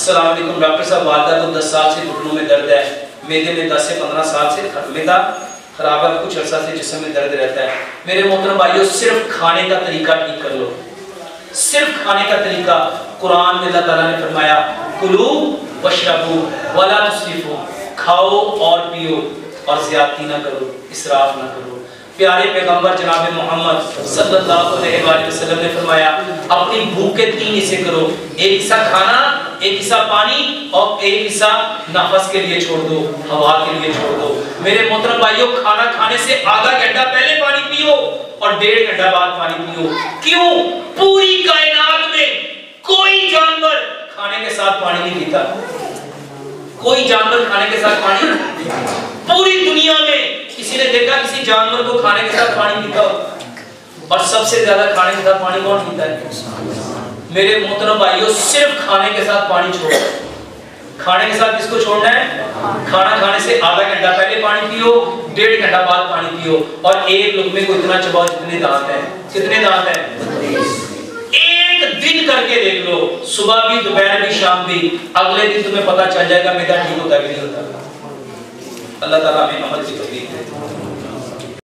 अस्सलाम वालेकुम डॉक्टर साहब, वालदा को 10 साल से घुटनों में दर्द है, मेदे में 10 से 15 साल से मैदा खराब है, कुछ अर्सा से जिस्म में दर्द रहता है। मेरे मोहतरम भाइयों, सिर्फ खाने का तरीका ठीक कर लो, सिर्फ खाने का तरीका। कुरान में अल्लाह ताला ने फरमाया कुलू वशरबू वला तुस्रिफू, खाओ और पियो और ज्यादती ना करो, इसराफ ना करो। प्यारे पैगंबर जनाब मोहम्मद सल्लल्लाहु अलैहि वसल्लम ने फरमाया अपनी भूख के 3 हिस्से करो, एक हिस्सा खाना, एक हिस्सा पानी और एक हिस्सा नफस के लिए छोड़ दो, हवा के लिए छोड़ दो। मेरे मोहतरम भाइयों, खाना खाने से आधा घंटा पहले पानी पियो और 1.5 घंटा बाद पानी पियो। क्यों? पूरी कायनात में कोई जानवर खाने के साथ पानी नहीं पीता, कोई जानवर खाने के साथ पानी नहीं पीता। पूरी दुनिया में किसी ने देखा किसी जानवर को खाने के साथ पानी पीता हो? और सबसे ज्यादा खाने के साथ पानी कौन पीता है? मेरे मोहतरम भाइयों, सिर्फ खाने के साथ पानी छोड़ो। खाने के साथ किसको छोड़ना है? खाना खाने से आधा घंटा पहले पानी पियो, 1.5 घंटा बाद पानी पियो और एक लुकमे को इतना चबाओ जितने दांत हैं। कितने दांत हैं? एक दिन करके देख लो, सुबह भी, दोपहर भी, शाम भी। अगले दिन तुम्हें पता चल जाएगा मैदा ठीक होता है कि नहीं होता। अल्लाह ताला हमें अमल की तौफीक दे।